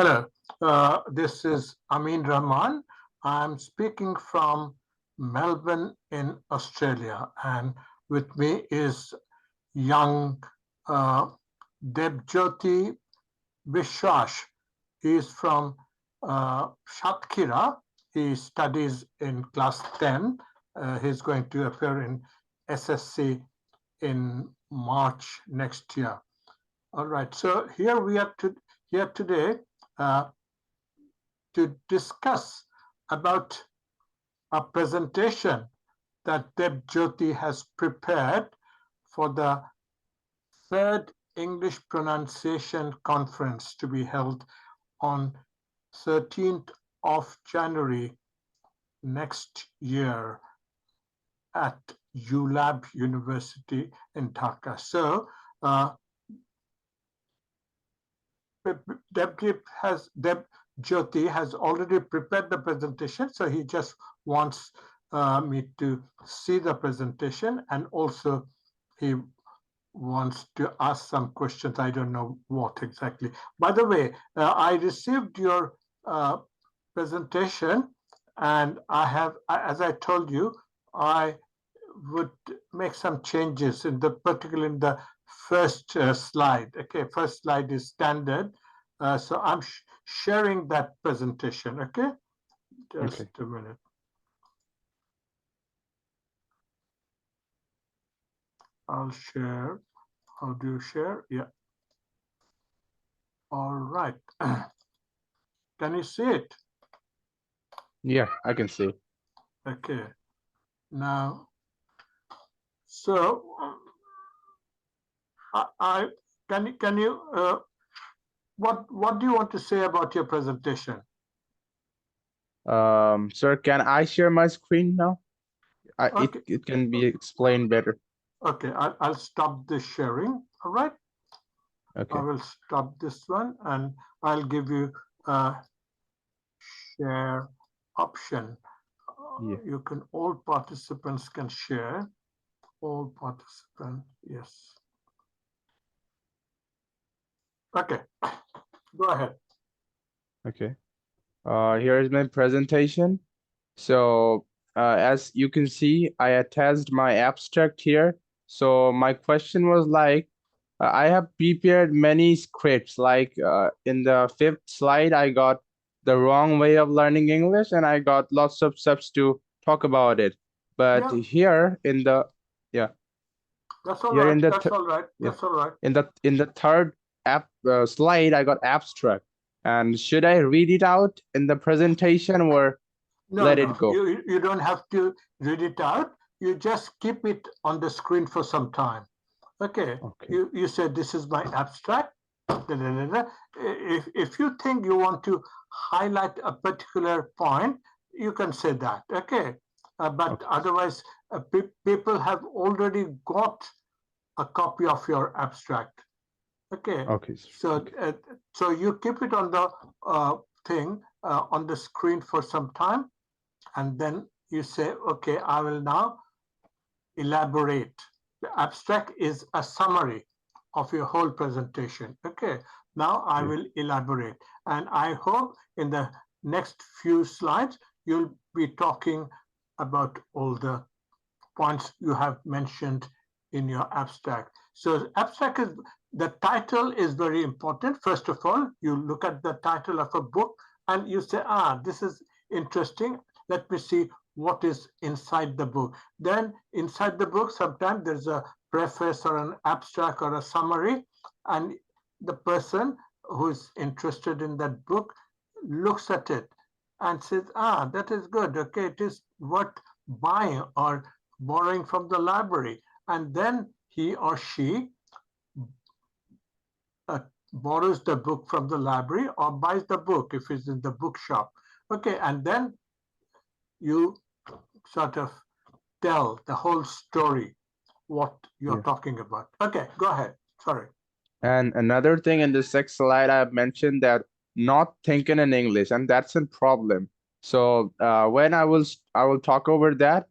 Hello, this is Amin Rahman. I'm speaking from Melbourne in Australia, and with me is young Jyoti Biswas. He is from Satkhira. He studies in class 10. He's going to appear in SSC in March next year. All right, so here we are here today to discuss about a presentation that Jyoti has prepared for the third English pronunciation conference to be held on 13th of January next year at ULAB University in Dhaka. So Jyoti has already prepared the presentation, so he just wants me to see the presentation, and also he wants to ask some questions. I don't know what exactly. By the way, I received your presentation, and I have, as I told you, I would make some changes in particularly in the first slide. Okay, first slide is standard. So I'm sharing that presentation. Okay, just a minute. I'll share. How do you share? Yeah. All right. Can you see it? Yeah, I can see. Okay. Now, so can you what do you want to say about your presentation? Sir, can I share my screen now? Okay. It can be explained better. Okay, I'll stop the sharing. All right. Okay. I will stop this one, and I'll give you a share option. Yeah. You can, all participants can share. All participants, yes. Okay, go ahead. Okay. Here is my presentation. So, as you can see, I attached my abstract here. So my question was like, I have prepared many scripts. Like in the 5th slide, I got the wrong way of learning English, and I got lots of steps to talk about it. But here in the That's all right. That's all right. That's all right. In the third slide, I got abstract. And should I read it out in the presentation or let it go? You don't have to read it out. You just keep it on the screen for some time. Okay. You said this is my abstract. If you think you want to highlight a particular point, you can say that. Okay. But otherwise, people have already got a copy of your abstract. Okay. So you keep it on the thing on the screen for some time, and then you say, okay, I will now elaborate. The abstract is a summary of your whole presentation. Okay, now I will elaborate, and I hope in the next few slides you'll be talking about all the points you have mentioned in your abstract. So abstract is, the title is very important. First of all, you look at the title of a book and you say, this is interesting. Let me see what is inside the book. Then inside the book, sometimes there's a preface or an abstract or a summary, and the person who is interested in that book looks at it and says, that is good. Okay, it is worth buying or borrowing from the library. And then he or she borrows the book from the library or buys the book if it's in the bookshop. Okay, and then you sort of tell the whole story, what you're talking about. Okay, go ahead. Sorry. And another thing in the 6th slide, I've mentioned that not thinking in English, and that's a problem. So when I will talk over that,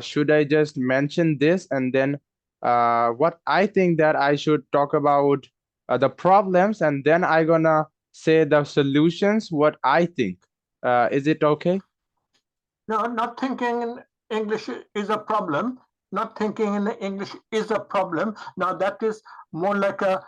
should I just mention this and then what I think that I should talk about the problems, and then I gonna say the solutions, what I think. Is it okay? No, not thinking in English is a problem. Not thinking in English is a problem. Now that is more like a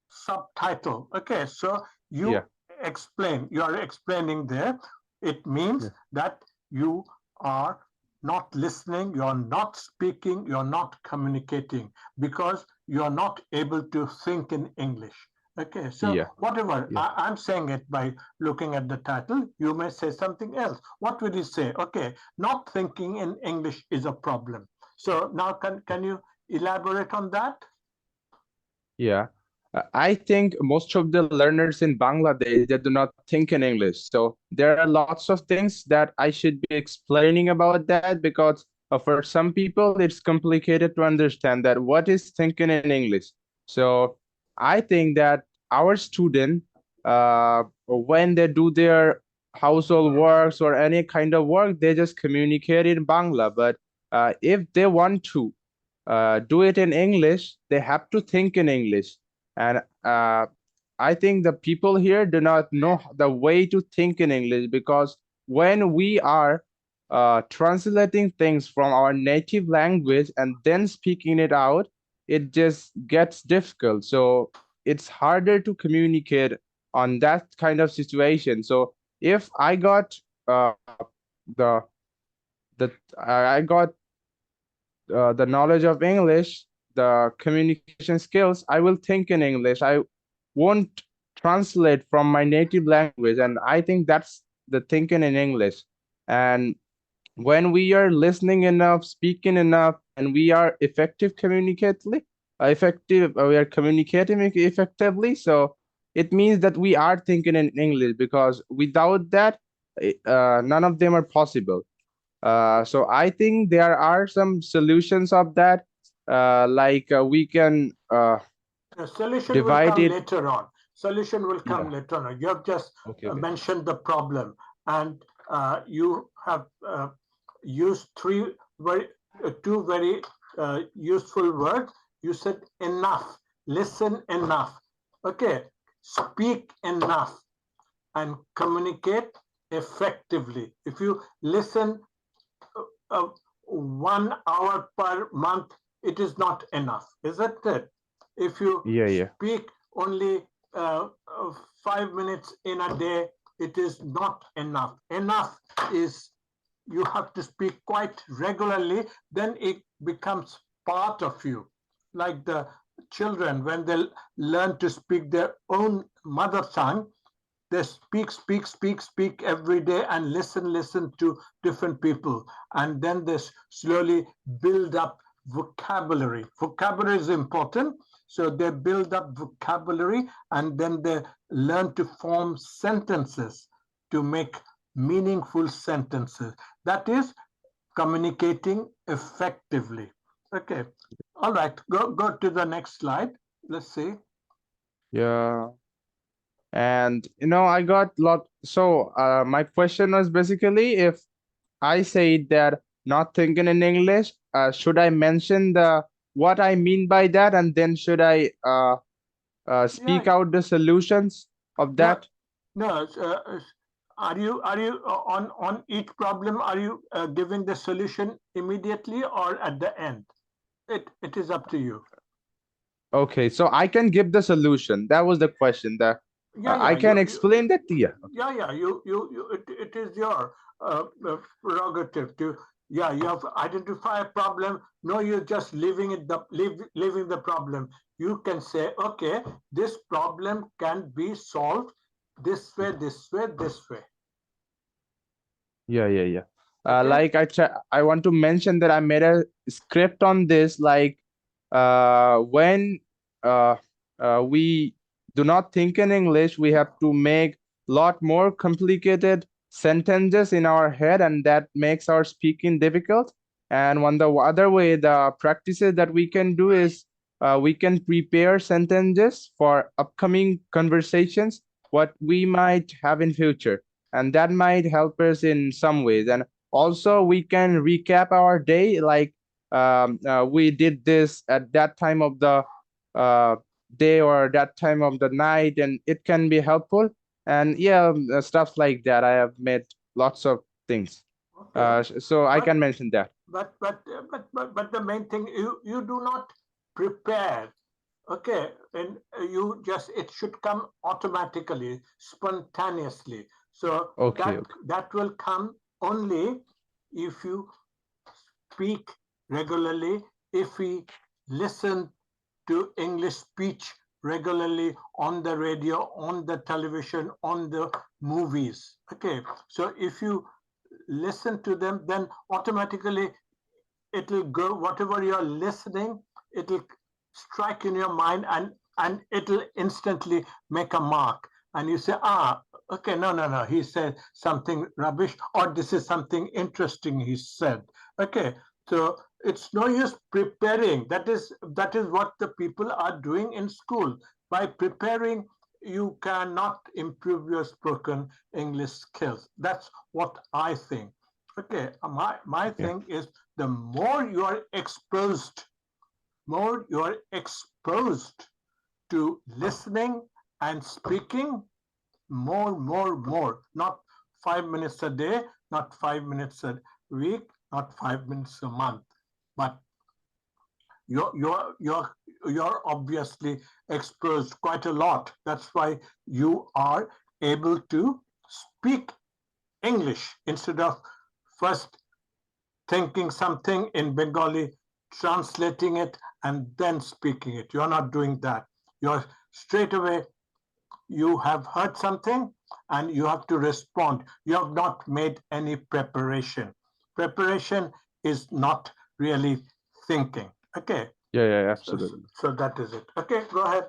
subtitle. Okay, so Yeah, you explain, you are explaining there. It means yeah, that you are not listening, you're not speaking, you're not communicating because you're not able to think in English. Okay, so yeah, whatever, yeah. I'm saying it by looking at the title, you may say something else. What would you say? Okay, not thinking in English is a problem. So now can you elaborate on that? Yeah, I think most of the learners in Bangladesh, they do not think in English. So there are lots of things that I should be explaining about that because for some people it's complicated to understand that what is thinking in English. So I think that our student, when they do their household works or any kind of work, they just communicate in Bangla. But if they want to do it in English, they have to think in English. And I think the people here do not know the way to think in English because when we are translating things from our native language and then speaking it out, it just gets difficult. So it's harder to communicate on that kind of situation. So if I got the the I got the knowledge of English, the communication skills, I will think in English. I won't translate from my native language. And I think that's the thinking in English. And when we are listening enough, speaking enough, and we are we are communicating effectively. So it means that we are thinking in English because without that, none of them are possible. So I think there are some solutions of that, like we can The solution will divide come it. later on. Solution will come Yeah. later on. You have just Okay. Okay. mentioned the problem, and you have used two very useful words. You said enough, listen enough, okay, speak enough, and communicate effectively. If you listen 1 hour per month, it is not enough, isn't it? If you Yeah. Yeah. speak only 5 minutes in a day, it is not enough. Enough is you have to speak quite regularly, then it becomes part of you. Like the children, when they learn to speak their own mother tongue, they speak every day and listen to different people. And then they slowly build up vocabulary. Vocabulary is important. So they build up vocabulary and then they learn to form sentences to make meaningful sentences. That is communicating effectively. Okay. All right. Go to the next slide. Let's see. Yeah. And I got lot. So my question was basically, if I say that not thinking in English, should I mention the what I mean by that, and then should I Yeah. speak out the solutions of No, that? no. Are you on each problem? Are you giving the solution immediately or at the end? It is up to you. Okay, so I can give the solution. That was the question. That Yeah, I yeah. can You explain that. Yeah. yeah, yeah. It is your prerogative to. Yeah, you have to identify a problem. No, you're just leaving the problem. You can say, okay, this problem can be solved this way, this way, this way. Yeah, yeah, yeah. Okay. Like I want to mention that I made a script on this. Like, when uh, we do not think in English, we have to make lot more complicated sentences in our head, and that makes our speaking difficult. And one the other way, the practices that we can do is we can prepare sentences for upcoming conversations, what we might have in future, and that might help us in some ways. And also we can recap our day, like we did this at that time of the uh, day or that time of the night, and it can be helpful. And yeah, stuff like that. I have made lots of things. Okay. So I But can mention that. but the main thing, you do not prepare. Okay, and you just, it should come automatically, spontaneously. So Okay, that okay. that will come only if you speak regularly, if we listen to English speech regularly on the radio, on the television, on the movies. Okay, so if you listen to them, then automatically it'll go, whatever you're listening, it'll strike in your mind, and it'll instantly make a mark. And you say, okay, no, he said something rubbish, or this is something interesting he said. Okay, so it's no use preparing. That is what the people are doing in school. By preparing, you cannot improve your spoken English skills. That's what I think. Okay, my Yeah. thing is, the more you are exposed to listening and speaking, more, not 5 minutes a day, not 5 minutes a week, not 5 minutes a month, but you're obviously exposed quite a lot. That's why you are able to speak English instead of first thinking something in Bengali, translating it, and then speaking it. You're not doing that. You're straight away, you have heard something and you have to respond. You have not made any preparation. Preparation is not really thinking. Okay. Yeah, yeah, So, absolutely. so that is it. Okay, go ahead.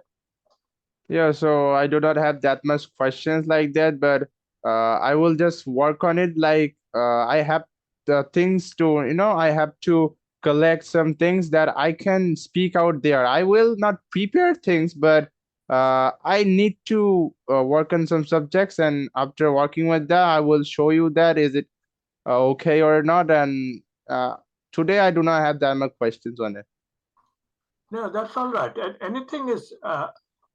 Yeah, so I do not have that much questions like that, but I will just work on it. Like I have the things to, I have to collect some things that I can speak out there. I will not prepare things, but I need to work on some subjects, and after working with that, I will show you that is it okay or not. And today I do not have that much questions on it. No, that's all right. Anything is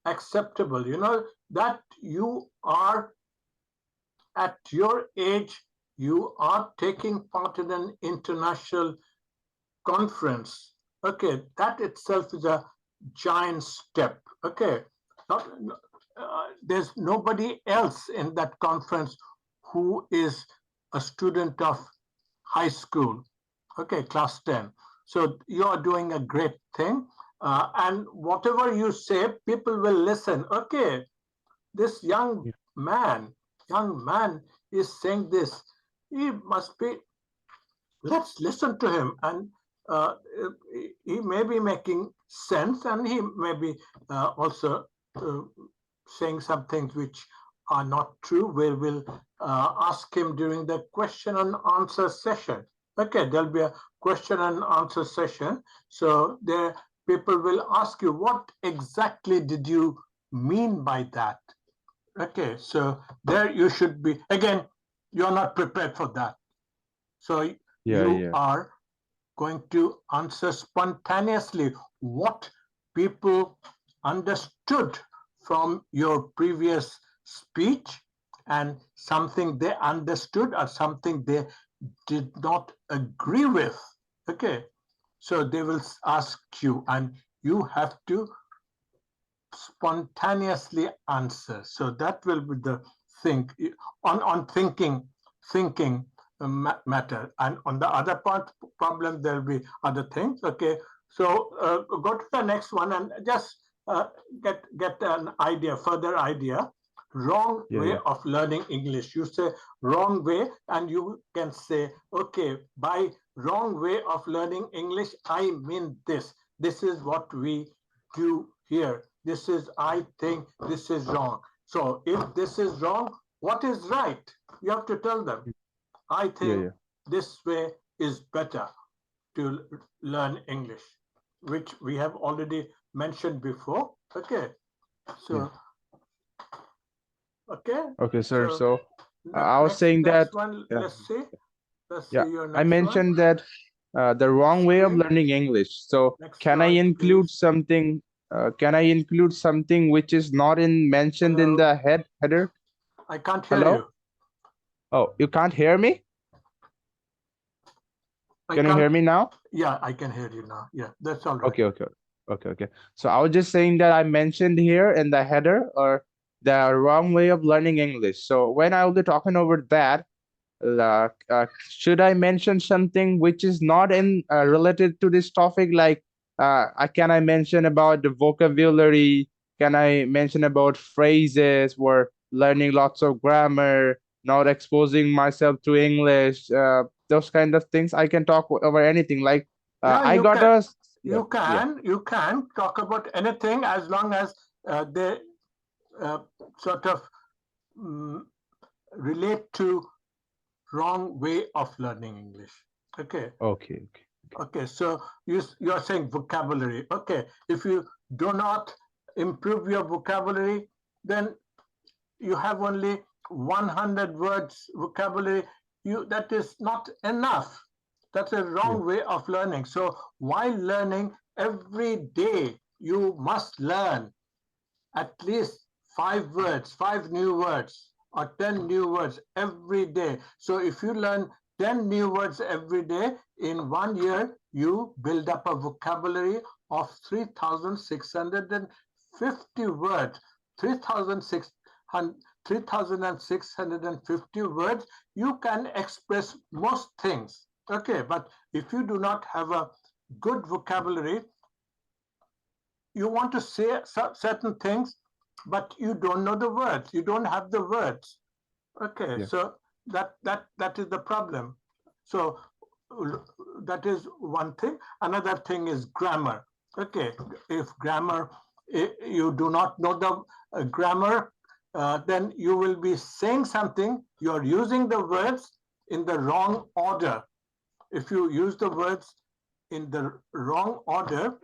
acceptable. You know that you are at your age, you are taking part in an international conference. Okay, that itself is a giant step. Okay, Not, there's nobody else in that conference who is a student of high school. Okay, class 10. So you're doing a great thing. And whatever you say, people will listen. Okay, this Yeah, young man is saying this. He must be, let's listen to him. And uh, he may be making sense, and he may be also uh, saying some things which are not true. We will ask him during the question and answer session. Okay, there'll be a question and answer session. So there, people will ask you, what exactly did you mean by that? Okay, so there you should be. Again, you're not prepared for that. So yeah, you yeah. are going to answer spontaneously what people understood from your previous speech, and something they understood or something they did not agree with. Okay, so they will ask you, and you have to spontaneously answer. So that will be the thing on thinking matter. And on the other part problem, there will be other things. Okay, so go to the next one and just get an idea, further idea. Wrong Yeah, way yeah. of learning English. You say wrong way, and you can say, okay, by wrong way of learning English, I mean this. This is what we do here. This is, I think, this is wrong. So if this is wrong, what is right? You have to tell them, I Yeah, think yeah. this way is better to learn English, which we have already mentioned before. Okay. Yeah. So, okay. Okay, sir. So So I was next saying that, next one, yeah, let's see. Let's yeah. see your I next one. mentioned that the wrong way of Screen. learning English. So Next can I slide, include please. something? can I include something which is not mentioned in the header? I can't hear Hello? you. Oh, you can't hear me? Can you hear me now? Yeah, I can hear you now. Yeah, that's all right. Okay. So I was just saying that I mentioned here in the header or the wrong way of learning English. So when I will be talking over that, should I mention something which is not in related to this topic? Like, can I mention about the vocabulary? Can I mention about phrases? Or learning lots of grammar, not exposing myself to English, those kind of things. I can talk over anything. Like, Yeah, I got a yeah, yeah, you can talk about anything as long as they sort of relate to wrong way of learning English. Okay. okay. Okay. So you're saying vocabulary. Okay. If you do not improve your vocabulary, then you have only 100 words vocabulary. That is not enough. That's a wrong Yeah, way of learning. So while learning every day, you must learn at least 5 words, 5 new words, or 10 new words every day. So if you learn 10 new words every day, in 1 year, you build up a vocabulary of 3,650 words. 3,650 words, you can express most things. Okay, but if you do not have a good vocabulary, you want to say certain things, but you don't know the words. You don't have the words. Okay, yeah, so that is the problem. So that is one thing. Another thing is grammar. Okay, if grammar, you do not know the grammar, then you will be saying something. You're using the words in the wrong order. If you use the words in the wrong order,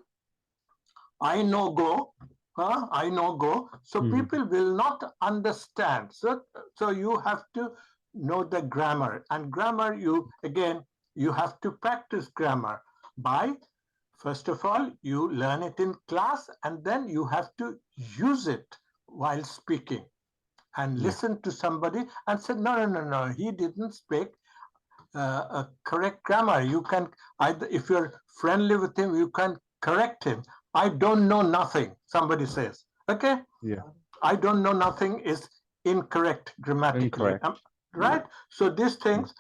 I know go, I know go. So people will not understand. So you have to know the grammar. And grammar, you have to practice grammar by, first of all, you learn it in class, and then you have to use it while speaking and yeah, listen to somebody and say, no, he didn't speak a correct grammar. You can either, if you're friendly with him, you can correct him. I don't know nothing, somebody says. Okay? yeah. I don't know nothing is incorrect grammatically. Incorrect. Right? So these Yeah. things,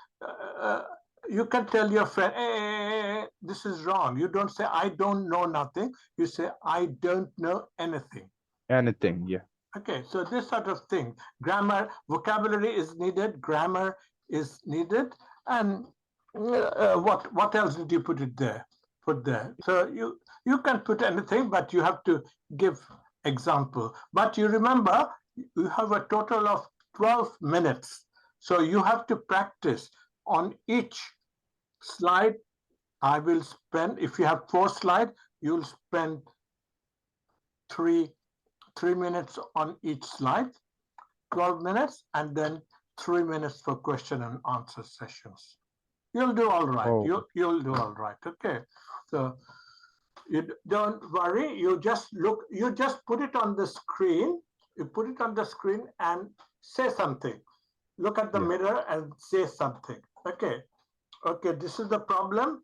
you can tell your friend, hey, this is wrong. You don't say, I don't know nothing. You say, I don't know anything. Anything. Yeah. Okay, so this sort of thing, grammar, vocabulary is needed, grammar is needed, and what else did you put it there? Put there. So you can put anything, but you have to give example. But you remember, you have a total of 12 minutes. So you have to practice on each slide. I will spend, if you have 4 slides, you'll spend three 3 minutes on each slide, 12 minutes, and then 3 minutes for question and answer sessions. You'll do all right. Oh, You'll do all right. Okay. So you don't worry. You just put it on the screen. You put it on the screen and say something. Look at the yeah. mirror and say something. Okay. Okay, this is the problem.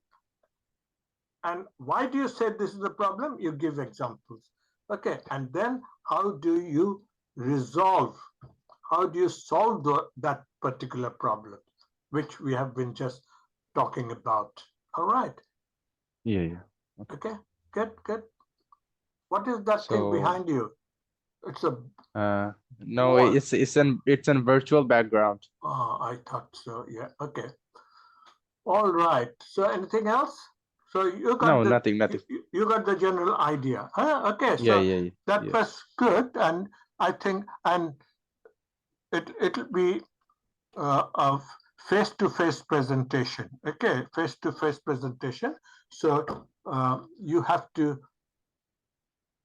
And why do you say this is the problem? You give examples. Okay, and then how do you resolve? How do you solve that particular problem, which we have been just talking about? All right. Yeah. Okay, good. What is that thing So, behind you? It's a no, wall. it's an virtual background. Oh, I thought so. Yeah. Okay. All right. So anything else? So you got No, nothing. you got the general idea. Huh? Okay. So that Yeah. was good, and I think it'll be a face-to-face presentation. Okay, face-to-face presentation. So you have to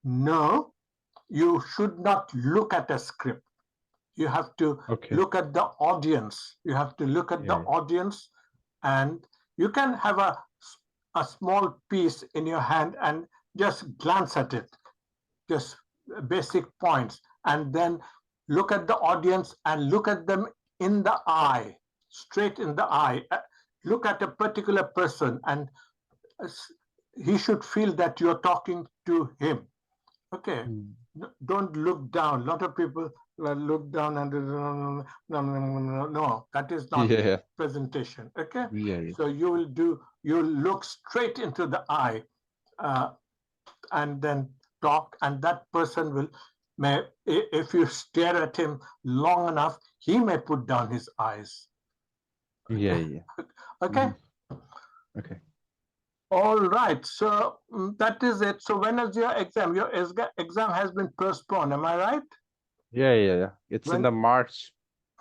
know you should not look at a script. You have to Okay. look at the audience. You have to look at the Yeah. audience, and you can have a small piece in your hand and just glance at it. just basic points, and then look at the audience and look at them in the eye, straight in the eye. Look at a particular person, and he should feel that you're talking to him. Okay. Don't look down. A lot of people look down and no, that is not Yeah. presentation. Okay. Yeah. Yeah. So you'll look straight into the eye, and then talk, and that person if you stare at him long enough, he may put down his eyes. Yeah. Yeah. Okay. Okay. All right. So that is it. So when is your exam? Your exam has been postponed. Am I right? Yeah. Yeah. Yeah. It's in the March.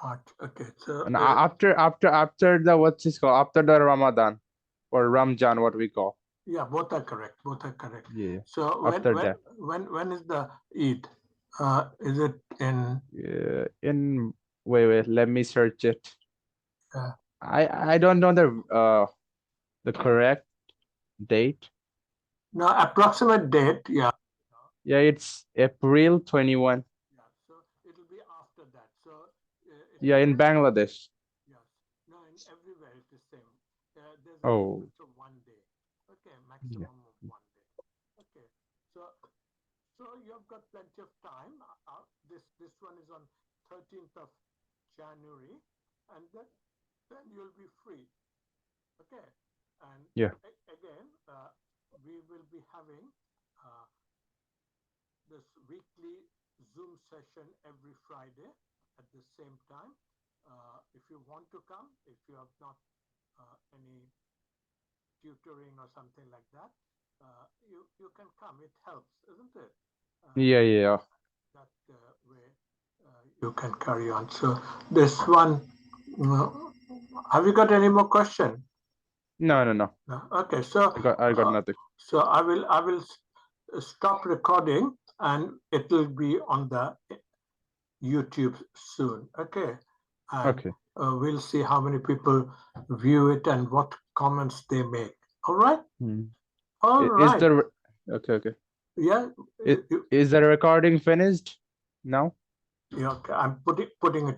March. Okay. So And after the what's this called? After the Ramadan or Ramjan, what we call. yeah, both are correct. Both are correct. Yeah. So After that. when is the Eid? Is it in? Wait. Let me search it. I don't know the correct date. No, approximate date. Yeah. Yeah, it's April 21. Yeah. So it'll be after that. So Yeah, in Bangladesh. yes. No, in everywhere it's the same. There's Oh. also 1 day. Okay, maximum of 1 day. Okay. So you've got plenty of time. This one is on 13th of January, and then you'll be free. Okay. And Yeah. again, we will be having this weekly Zoom session every Friday at the same time. If you want to come, if you have not any tutoring or something like that, you can come. It helps, isn't it? Yeah. That way you can carry on. So this one, have you got any more question? No. No. Okay, so I got nothing. So I will stop recording, and it will be on the YouTube soon. Okay. And Okay. we'll see how many people view it and what comments they make. All right. All right. Okay. Yeah. Is the recording finished now? Yeah. Okay. I'm putting it